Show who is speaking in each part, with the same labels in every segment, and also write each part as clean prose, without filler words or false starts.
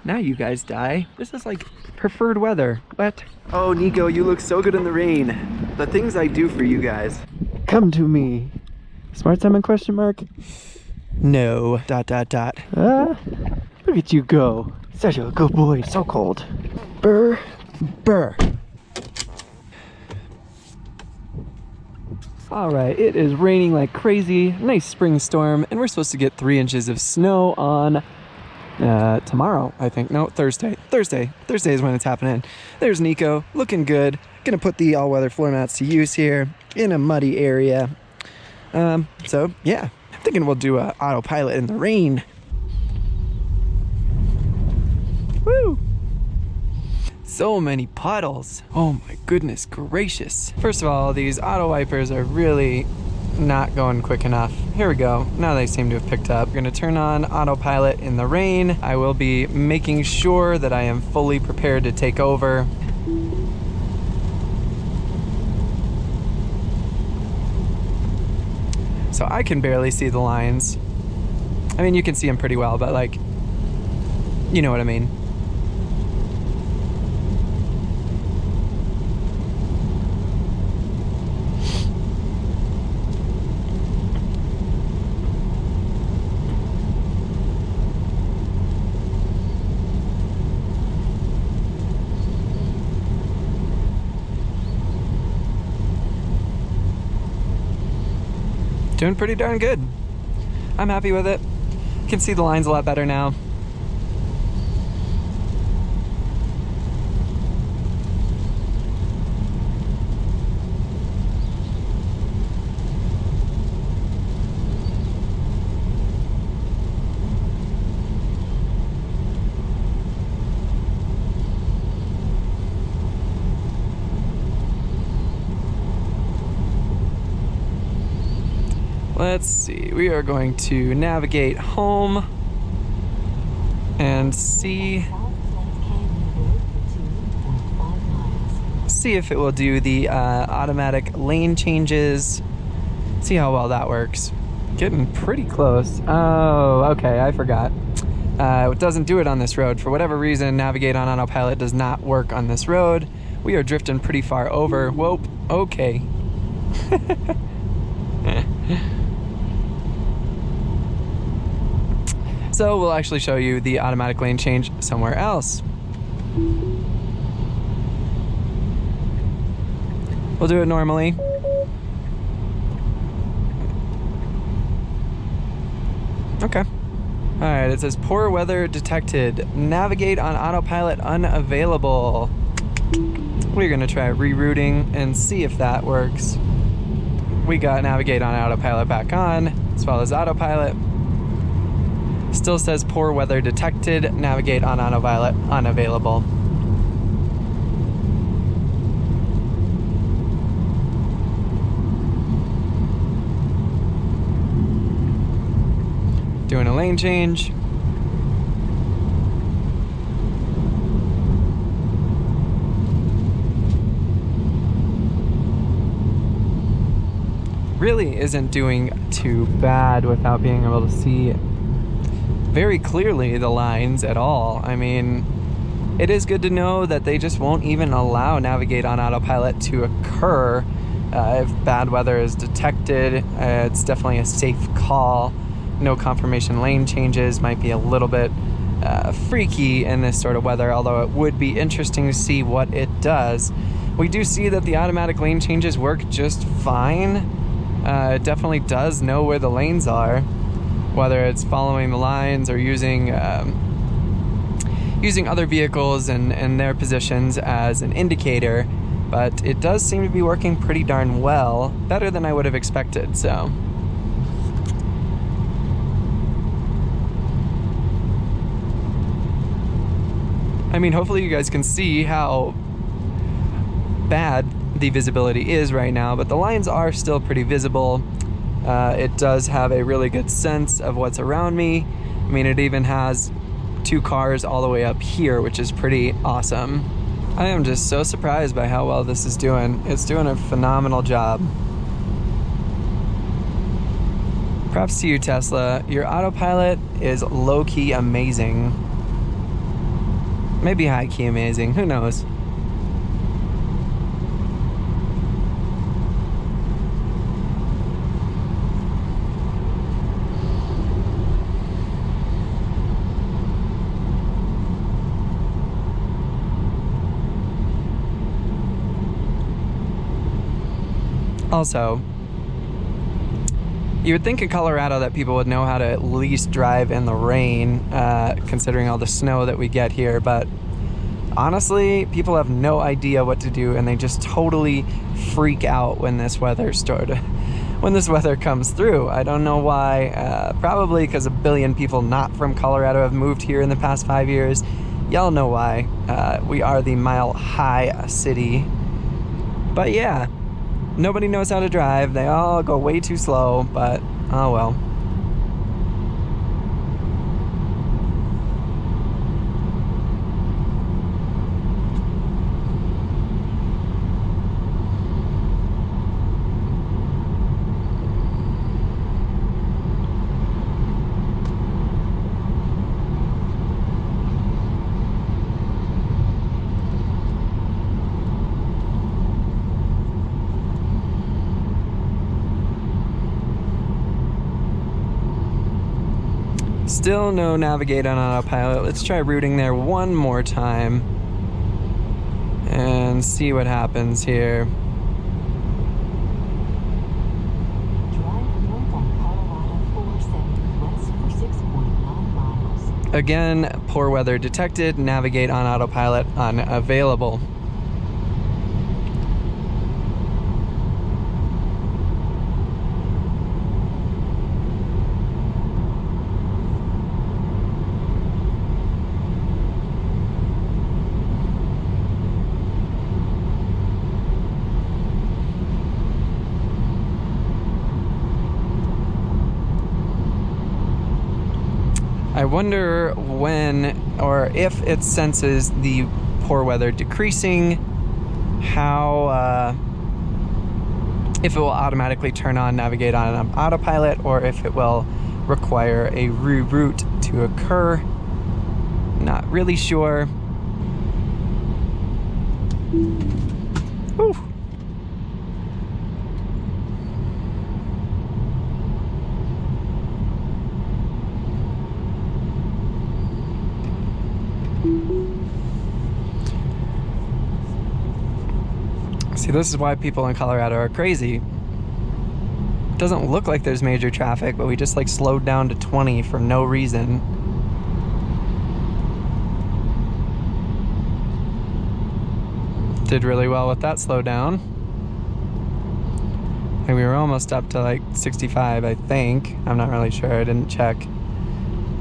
Speaker 1: Now you guys die. This is like preferred weather. Wet. Oh, Nico, you look so good in the rain. The things I do for you guys. Come to me. Smart Simon question mark? No. ... Look at you go. Such a good boy. So cold. Burr. Burr. Alright, it is raining like crazy. Nice spring storm. And we're supposed to get 3 inches of snow on tomorrow, I think. No, Thursday. Thursday is when it's happening. There's Nico, looking good. Gonna put the all-weather floor mats to use here in a muddy area. So yeah, I'm thinking we'll do a autopilot in the rain. Woo! So many puddles. Oh my goodness gracious. First of all, these auto wipers are really not going quick enough. Here we go. Now they seem to have picked up. We're gonna turn on autopilot in the rain. I will be making sure that I am fully prepared to take over. So I can barely see the lines. I mean, you can see them pretty well, but like, you know what I mean. Doing pretty darn good. I'm happy with it. Can see the lines a lot better now. Let's see, we are going to navigate home and see if it will do the automatic lane changes. See how well that works. Getting pretty close. Oh, okay, I forgot. It doesn't do it on this road. For whatever reason, navigate on autopilot does not work on this road. We are drifting pretty far over. Whoa, okay. So we'll actually show you the automatic lane change somewhere else. We'll do it normally. Okay. All right, it says poor weather detected. Navigate on autopilot unavailable. We're gonna try rerouting and see if that works. We got navigate on autopilot back on, as well as autopilot. Still says poor weather detected, navigate on autopilot unavailable. Doing a lane change. Really isn't doing too bad without being able to see very clearly the lines at all. I mean, it is good to know that they just won't even allow navigate on autopilot to occur if bad weather is detected. It's definitely a safe call. No confirmation lane changes might be a little bit freaky in this sort of weather, although it would be interesting to see what it does. We do see that the automatic lane changes work just fine. It definitely does know where the lanes are, whether it's following the lines or using other vehicles and their positions as an indicator, but it does seem to be working pretty darn well, better than I would have expected, so. I mean, hopefully you guys can see how bad the visibility is right now, but the lines are still pretty visible. It does have a really good sense of what's around me. I mean, it even has 2 cars all the way up here, which is pretty awesome. I am just so surprised by how well this is doing. It's doing a phenomenal job. Props to you, Tesla. Your autopilot is low-key amazing. Maybe high-key amazing, who knows? Also, you would think in Colorado that people would know how to at least drive in the rain, considering all the snow that we get here, but honestly, people have no idea what to do, and they just totally freak out when this weather comes through. I don't know why. Probably because a billion people not from Colorado have moved here in the past 5 years. Y'all know why. We are the mile-high city. But yeah. Nobody knows how to drive. They all go way too slow, but oh well. Still no navigate on autopilot. Let's try routing there one more time and see what happens here.
Speaker 2: Drive north on Colorado 470 west for 6.9 miles.
Speaker 1: Again, poor weather detected. Navigate on autopilot unavailable. I wonder when or if it senses the poor weather decreasing, if it will automatically turn on navigate on autopilot, or if it will require a reroute to occur. Not really sure. Whew. See, this is why people in Colorado are crazy. It doesn't look like there's major traffic, but we just like slowed down to 20 for no reason. Did really well with that slowdown. And we were almost up to like 65, I think. I'm not really sure, I didn't check.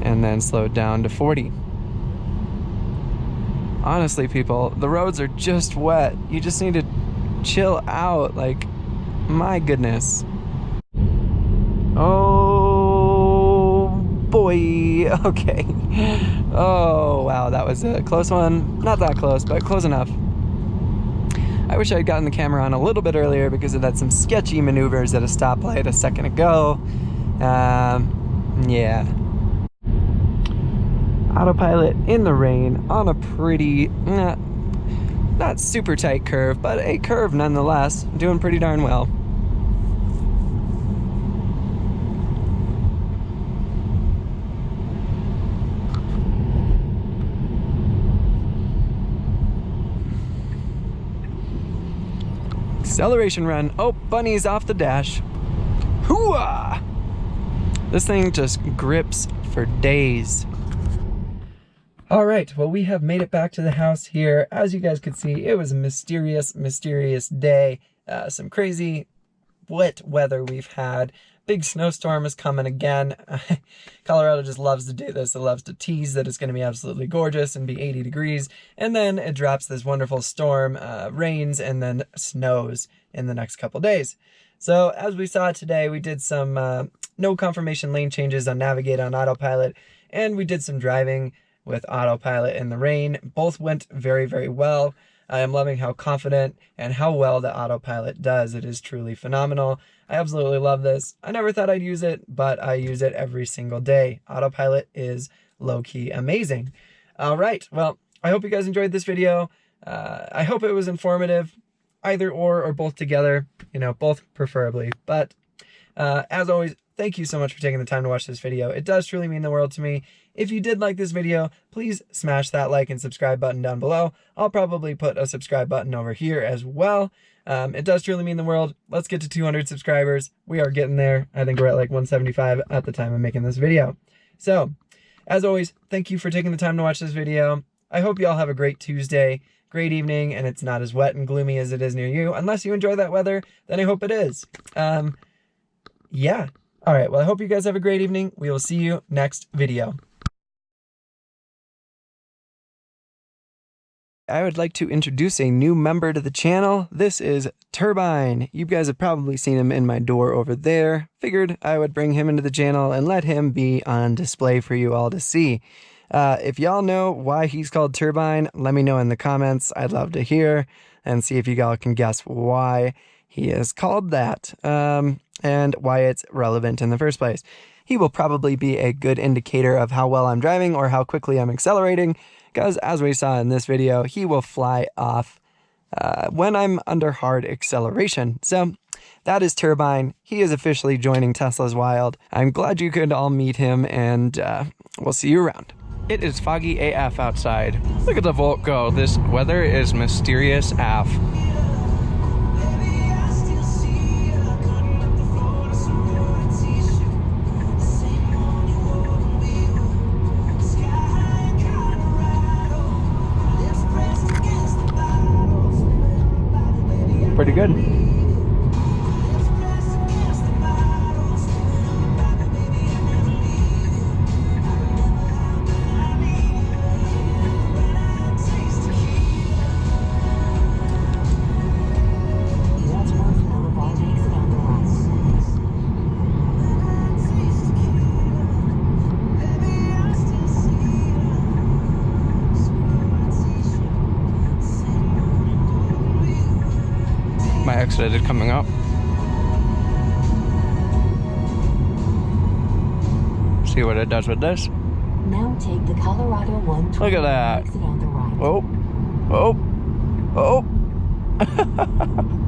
Speaker 1: And then slowed down to 40. Honestly, people, the roads are just wet. You just need to chill out, like, my goodness. Oh boy, okay. Oh wow, that was a close one. Not that close, but close enough. I wish I had gotten the camera on a little bit earlier because it had some sketchy maneuvers at a stoplight a second ago. Yeah. Autopilot in the rain on a pretty, not super tight curve, but a curve nonetheless. Doing pretty darn well. Acceleration run. Oh, bunny's off the dash. Hooah! This thing just grips for days. All right, well, we have made it back to the house here. As you guys could see, it was a mysterious day. Some crazy wet weather we've had. Big snowstorm is coming again. Colorado just loves to do this. It loves to tease that it's going to be absolutely gorgeous and be 80 degrees. And then it drops this wonderful storm, rains, and then snows in the next couple days. So as we saw today, we did some no confirmation lane changes on Navigate on autopilot. And we did some driving with autopilot in the rain. Both went very, very well. I am loving how confident and how well the autopilot does. It is truly phenomenal. I absolutely love this. I never thought I'd use it, but I use it every single day. Autopilot is low-key amazing. All right, well, I hope you guys enjoyed this video. I hope it was informative, either or both together, you know, both preferably. But as always, thank you so much for taking the time to watch this video. It does truly mean the world to me. If you did like this video, please smash that like and subscribe button down below. I'll probably put a subscribe button over here as well. It does truly mean the world. Let's get to 200 subscribers. We are getting there. I think we're at like 175 at the time of making this video. So, as always, thank you for taking the time to watch this video. I hope you all have a great Tuesday, great evening, and it's not as wet and gloomy as it is near you. Unless you enjoy that weather, then I hope it is. Yeah. All right, well, I hope you guys have a great evening. We will see you next video. I would like to introduce a new member to the channel. This is Turbine. You guys have probably seen him in my door over there. Figured I would bring him into the channel and let him be on display for you all to see. If y'all know why he's called Turbine, let me know in the comments. I'd love to hear and see if you all can guess why he is called that, and why it's relevant in the first place. He will probably be a good indicator of how well I'm driving or how quickly I'm accelerating, because as we saw in this video, he will fly off when I'm under hard acceleration. So that is Turbine. He is officially joining Tesla's Wild. I'm glad you could all meet him, and we'll see you around. It is foggy AF outside. Look at the Volt go. This weather is mysterious AF. Pretty good. My exit is coming up. See what it does with this.
Speaker 2: Now take the Colorado 120
Speaker 1: Look at that.
Speaker 2: exit on the right.
Speaker 1: Oh, oh, oh.